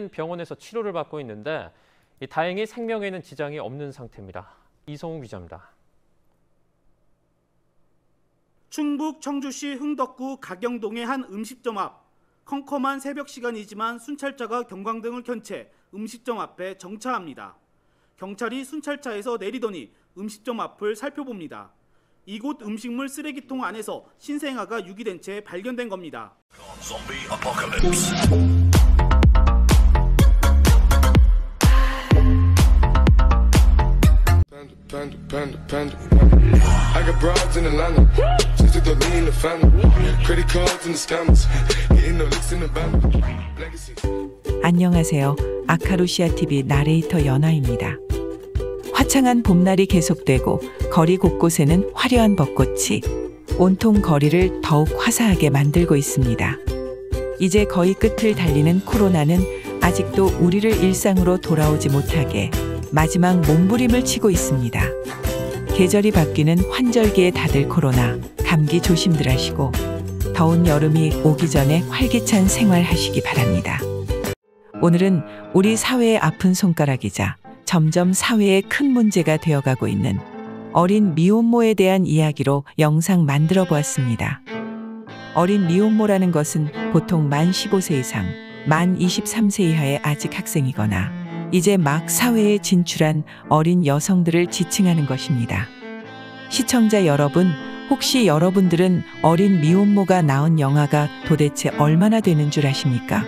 병원에서 치료를 받고 있는데 다행히 생명에는 지장이 없는 상태입니다. 이성우 기자입니다. 충북 청주시 흥덕구 가경동의 한 음식점 앞. 컴컴한 새벽 시간이지만 순찰자가 경광등을 켠 채 음식점 앞에 정차합니다. 경찰이 순찰차에서 내리더니 음식점 앞을 살펴봅니다. 이곳 음식물 쓰레기통 안에서 신생아가 유기된 채 발견된 겁니다. I got broads in Atlanta, just to throw me in the family. Credit cards and the scammers, getting no licks in the band. Legacy. 안녕하세요. 아카루시아 TV 나레이터 연아입니다. 화창한 봄날이 계속되고 거리 곳곳에는 화려한 벚꽃이 온통 거리를 더욱 화사하게 만들고 있습니다. 이제 거의 끝을 달리는 코로나는 아직도 우리를 일상으로 돌아오지 못하게 마지막 몸부림을 치고 있습니다. 계절이 바뀌는 환절기에 다들 코로나, 감기 조심들 하시고 더운 여름이 오기 전에 활기찬 생활하시기 바랍니다. 오늘은 우리 사회의 아픈 손가락이자 점점 사회의 큰 문제가 되어가고 있는 어린 미혼모에 대한 이야기로 영상 만들어 보았습니다. 어린 미혼모라는 것은 보통 만 15세 이상, 만 23세 이하의 아직 학생이거나 이제 막 사회에 진출한 어린 여성들을 지칭하는 것입니다. 시청자 여러분, 혹시 여러분들은 어린 미혼모가 나온 영아가 도대체 얼마나 되는 줄 아십니까?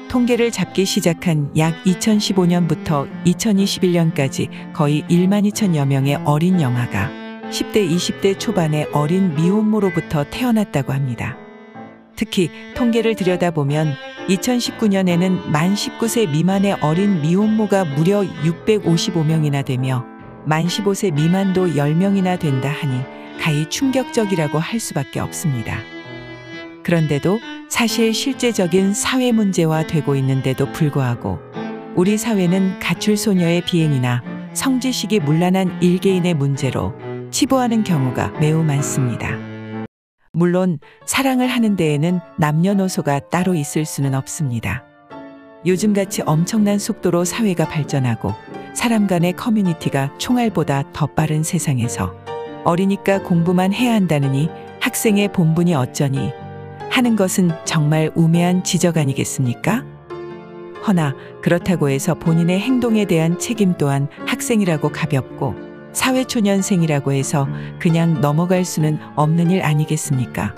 통계를 잡기 시작한 약 2015년부터 2021년까지 거의 1만 2천여 명의 어린 영아가 10대, 20대 초반의 어린 미혼모로부터 태어났다고 합니다. 특히 통계를 들여다보면 2019년에는 만 19세 미만의 어린 미혼모가 무려 655명이나 되며 만 15세 미만도 10명이나 된다 하니 가히 충격적이라고 할 수밖에 없습니다. 그런데도 사실 실제적인 사회 문제화 되고 있는데도 불구하고 우리 사회는 가출소녀의 비행이나 성지식이 문란한 일개인의 문제로 치부하는 경우가 매우 많습니다. 물론 사랑을 하는 데에는 남녀노소가 따로 있을 수는 없습니다. 요즘같이 엄청난 속도로 사회가 발전하고 사람 간의 커뮤니티가 총알보다 더 빠른 세상에서 어리니까 공부만 해야 한다느니 학생의 본분이 어쩌니 하는 것은 정말 우매한 지적 아니겠습니까? 허나 그렇다고 해서 본인의 행동에 대한 책임 또한 학생이라고 가볍고 사회초년생이라고 해서 그냥 넘어갈 수는 없는 일 아니겠습니까?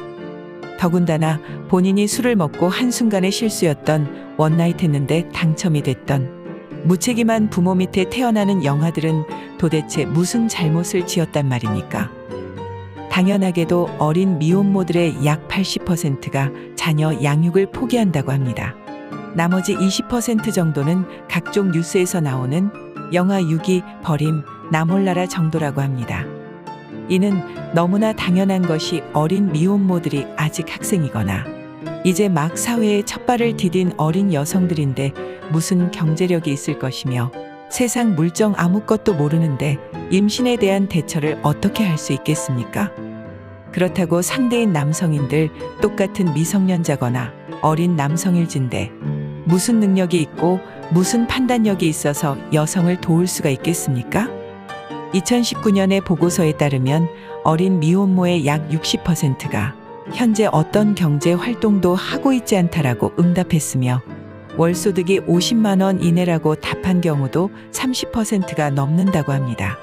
더군다나 본인이 술을 먹고 한순간의 실수였던 원나잇 했는데 당첨이 됐던 무책임한 부모 밑에 태어나는 영아들은 도대체 무슨 잘못을 지었단 말입니까? 당연하게도 어린 미혼모들의 약 80%가 자녀 양육을 포기한다고 합니다. 나머지 20% 정도는 각종 뉴스에서 나오는 영아 유기, 버림, 나 몰라라 정도라고 합니다. 이는 너무나 당연한 것이 어린 미혼모들이 아직 학생이거나 이제 막 사회에 첫 발을 디딘 어린 여성들인데 무슨 경제력이 있을 것이며 세상 물정 아무것도 모르는데 임신에 대한 대처를 어떻게 할 수 있겠습니까? 그렇다고 상대인 남성인들 똑같은 미성년자거나 어린 남성일진데 무슨 능력이 있고 무슨 판단력이 있어서 여성을 도울 수가 있겠습니까? 2019년의 보고서에 따르면 어린 미혼모의 약 60%가 현재 어떤 경제 활동도 하고 있지 않다라고 응답했으며 월소득이 50만 원 이내라고 답한 경우도 30%가 넘는다고 합니다.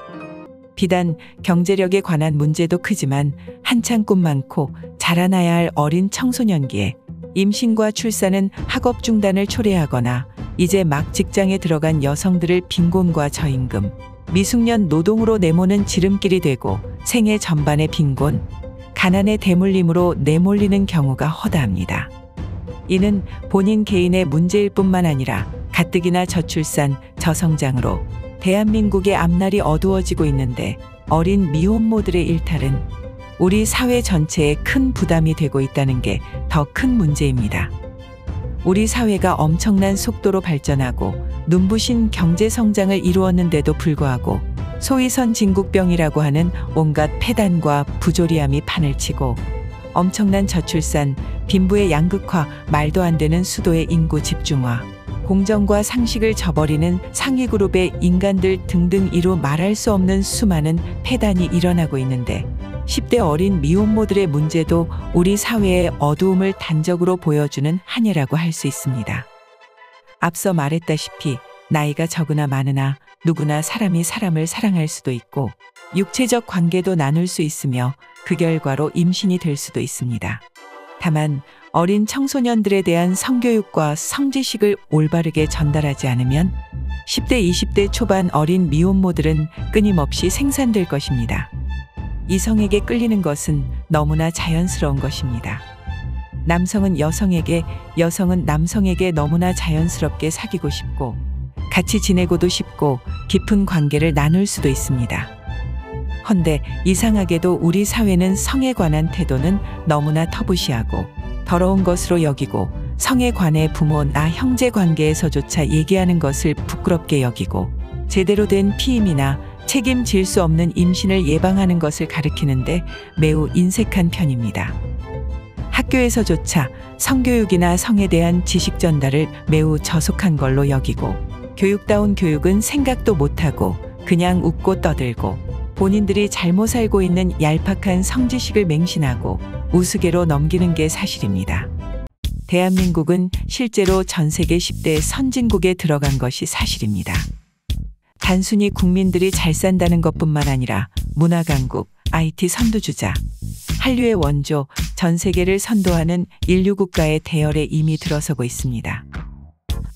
비단 경제력에 관한 문제도 크지만 한창 꿈 많고 자라나야 할 어린 청소년기에 임신과 출산은 학업 중단을 초래하거나 이제 막 직장에 들어간 여성들을 빈곤과 저임금, 미숙년 노동으로 내모는 지름길이 되고 생애 전반의 빈곤, 가난의 대물림으로 내몰리는 경우가 허다합니다. 이는 본인 개인의 문제일 뿐만 아니라 가뜩이나 저출산, 저성장으로 대한민국의 앞날이 어두워지고 있는데 어린 미혼모들의 일탈은 우리 사회 전체에 큰 부담이 되고 있다는 게 더 큰 문제입니다. 우리 사회가 엄청난 속도로 발전하고 눈부신 경제 성장을 이루었는데도 불구하고 소위 선진국병이라고 하는 온갖 폐단과 부조리함이 판을 치고 엄청난 저출산, 빈부의 양극화, 말도 안 되는 수도의 인구 집중화, 공정과 상식을 저버리는 상위 그룹의 인간들 등등 이루 말할 수 없는 수많은 폐단이 일어나고 있는데 10대 어린 미혼모들의 문제도 우리 사회의 어두움을 단적으로 보여주는 한 예라고 할 수 있습니다. 앞서 말했다시피 나이가 적으나 많으나 누구나 사람이 사람을 사랑할 수도 있고 육체적 관계도 나눌 수 있으며 그 결과로 임신이 될 수도 있습니다. 다만 어린 청소년들에 대한 성교육과 성지식을 올바르게 전달하지 않으면 10대, 20대 초반 어린 미혼모들은 끊임없이 생산될 것입니다. 이성에게 끌리는 것은 너무나 자연스러운 것입니다. 남성은 여성에게, 여성은 남성에게 너무나 자연스럽게 사귀고 싶고 같이 지내고도 싶고 깊은 관계를 나눌 수도 있습니다. 헌데 이상하게도 우리 사회는 성에 관한 태도는 너무나 터부시하고 더러운 것으로 여기고 성에 관해 부모 나 형제 관계에서조차 얘기하는 것을 부끄럽게 여기고 제대로 된 피임이나 책임질 수 없는 임신을 예방하는 것을 가리키는데 매우 인색한 편입니다. 학교에서조차 성교육이나 성에 대한 지식 전달을 매우 저속한 걸로 여기고 교육다운 교육은 생각도 못하고 그냥 웃고 떠들고 본인들이 잘못 살고 있는 얄팍한 성지식을 맹신하고 우스개로 넘기는 게 사실입니다. 대한민국은 실제로 전 세계 10대 선진국에 들어간 것이 사실입니다. 단순히 국민들이 잘 산다는 것뿐만 아니라 문화 강국, IT 선두주자, 한류의 원조, 전 세계를 선도하는 인류 국가의 대열에 이미 들어서고 있습니다.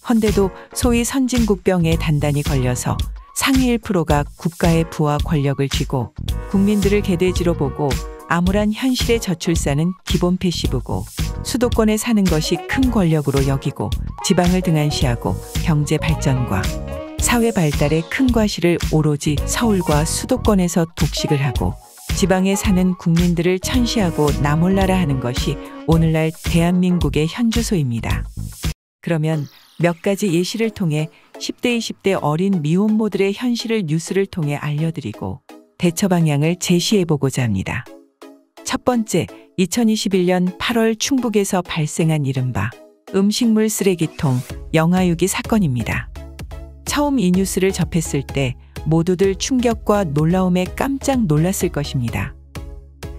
헌데도 소위 선진국병에 단단히 걸려서 상위 1%가 국가의 부와 권력을 쥐고 국민들을 개돼지로 보고 암울한 현실의 저출산은 기본 패시브고 수도권에 사는 것이 큰 권력으로 여기고 지방을 등한시하고 경제 발전과 사회 발달에 큰 과실을 오로지 서울과 수도권에서 독식을 하고 지방에 사는 국민들을 천시하고 나몰라라 하는 것이 오늘날 대한민국의 현주소입니다. 그러면 몇 가지 예시를 통해 10대, 20대 어린 미혼모들의 현실을 뉴스를 통해 알려드리고 대처 방향을 제시해보고자 합니다. 첫 번째, 2021년 8월 충북에서 발생한 이른바 음식물 쓰레기통 영아유기 사건입니다. 처음 이 뉴스를 접했을 때 모두들 충격과 놀라움에 깜짝 놀랐을 것입니다.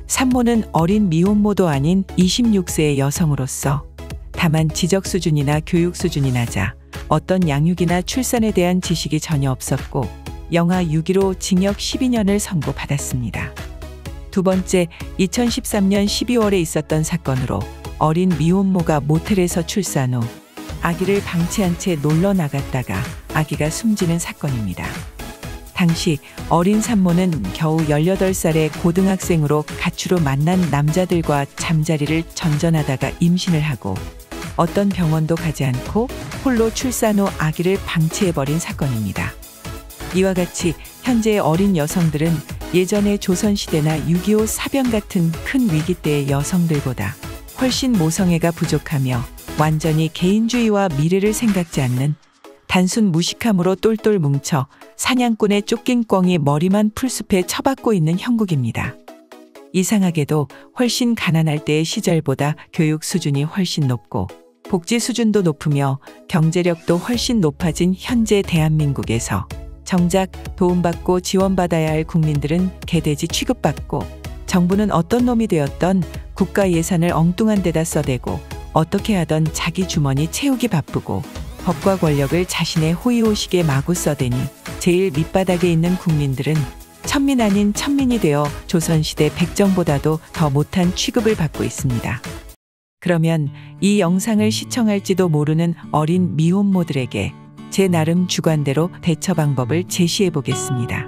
산모는 어린 미혼모도 아닌 26세의 여성으로서 다만 지적 수준이나 교육 수준이 낮아 어떤 양육이나 출산에 대한 지식이 전혀 없었고 영아 유기로 징역 12년을 선고받았습니다. 두 번째, 2013년 12월에 있었던 사건으로 어린 미혼모가 모텔에서 출산 후 아기를 방치한 채 놀러 나갔다가 아기가 숨지는 사건입니다. 당시 어린 산모는 겨우 18살의 고등학생으로 가추로 만난 남자들과 잠자리를 전전하다가 임신을 하고 어떤 병원도 가지 않고 홀로 출산 후 아기를 방치해버린 사건입니다. 이와 같이 현재의 어린 여성들은 예전의 조선시대나 6.25 사변 같은 큰 위기 때의 여성들보다 훨씬 모성애가 부족하며 완전히 개인주의와 미래를 생각지 않는 단순 무식함으로 똘똘 뭉쳐 사냥꾼의 쫓긴 꿩이 머리만 풀숲에 처박고 있는 형국입니다. 이상하게도 훨씬 가난할 때의 시절보다 교육 수준이 훨씬 높고 복지 수준도 높으며 경제력도 훨씬 높아진 현재 대한민국에서 정작 도움받고 지원받아야 할 국민들은 개돼지 취급받고 정부는 어떤 놈이 되었던 국가 예산을 엉뚱한 데다 써대고 어떻게 하던 자기 주머니 채우기 바쁘고 법과 권력을 자신의 호의호식에 마구 써대니 제일 밑바닥에 있는 국민들은 천민 아닌 천민이 되어 조선시대 백정보다도 더 못한 취급을 받고 있습니다. 그러면 이 영상을 시청할지도 모르는 어린 미혼모들에게 제 나름 주관대로 대처 방법을 제시해 보겠습니다.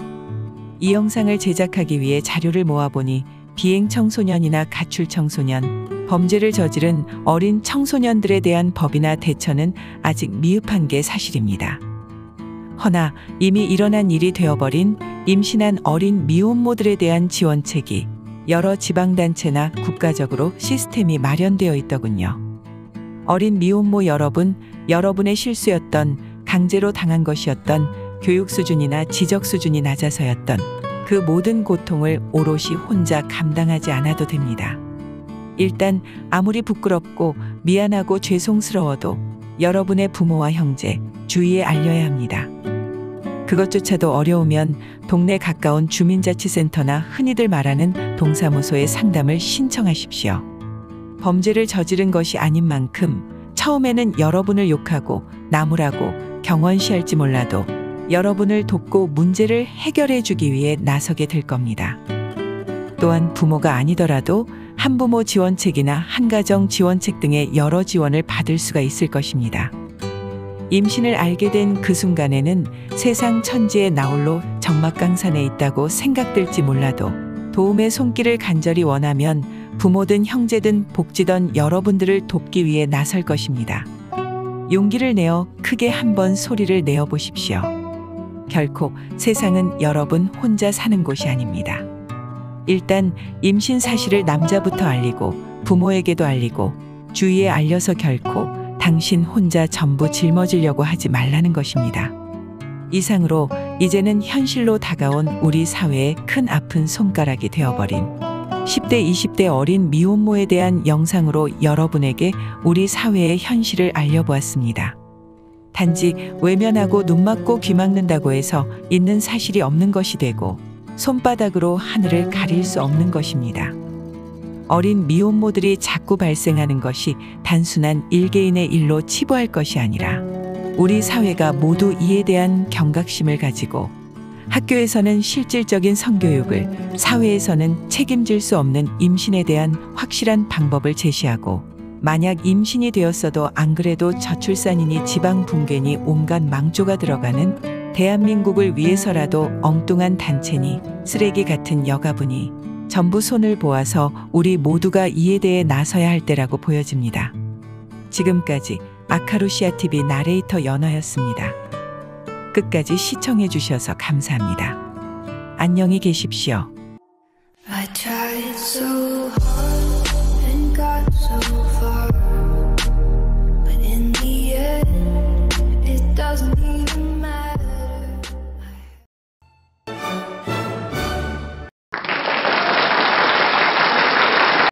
이 영상을 제작하기 위해 자료를 모아보니 비행 청소년이나 가출 청소년, 범죄를 저지른 어린 청소년들에 대한 법이나 대처는 아직 미흡한 게 사실입니다. 허나 이미 일어난 일이 되어버린 임신한 어린 미혼모들에 대한 지원책이 여러 지방단체나 국가적으로 시스템이 마련되어 있더군요. 어린 미혼모 여러분, 여러분의 실수였던, 강제로 당한 것이었던, 교육 수준이나 지적 수준이 낮아서였던 그 모든 고통을 오롯이 혼자 감당하지 않아도 됩니다. 일단 아무리 부끄럽고 미안하고 죄송스러워도 여러분의 부모와 형제, 주위에 알려야 합니다. 그것조차도 어려우면 동네 가까운 주민자치센터나 흔히들 말하는 동사무소에 상담을 신청하십시오. 범죄를 저지른 것이 아닌 만큼 처음에는 여러분을 욕하고 나무라고 경원시할지 몰라도 여러분을 돕고 문제를 해결해 주기 위해 나서게 될 겁니다. 또한 부모가 아니더라도 한부모 지원책이나 한가정 지원책 등의 여러 지원을 받을 수가 있을 것입니다. 임신을 알게 된 그 순간에는 세상 천지의 나홀로 적막강산에 있다고 생각될지 몰라도 도움의 손길을 간절히 원하면 부모든 형제든 복지던 여러분들을 돕기 위해 나설 것입니다. 용기를 내어 크게 한번 소리를 내어보십시오. 결코 세상은 여러분 혼자 사는 곳이 아닙니다. 일단 임신 사실을 남자부터 알리고 부모에게도 알리고 주위에 알려서 결코 당신 혼자 전부 짊어지려고 하지 말라는 것입니다. 이상으로 이제는 현실로 다가온 우리 사회의 큰 아픈 손가락이 되어버린 10대, 20대 어린 미혼모에 대한 영상으로 여러분에게 우리 사회의 현실을 알려보았습니다. 단지 외면하고 눈 막고 귀 막는다고 해서 있는 사실이 없는 것이 되고 손바닥으로 하늘을 가릴 수 없는 것입니다. 어린 미혼모들이 자꾸 발생하는 것이 단순한 일개인의 일로 치부할 것이 아니라 우리 사회가 모두 이에 대한 경각심을 가지고 학교에서는 실질적인 성교육을, 사회에서는 책임질 수 없는 임신에 대한 확실한 방법을 제시하고 만약 임신이 되었어도 안 그래도 저출산이니 지방 붕괴니 온갖 망조가 들어가는 대한민국을 위해서라도 엉뚱한 단체니 쓰레기 같은 여가부니 전부 손을 보아서 우리 모두가 이에 대해 나서야 할 때라고 보여집니다. 지금까지 아카루시아TV 나레이터 연아였습니다. 끝까지 시청해 주셔서 감사합니다. 안녕히 계십시오. I tried so hard.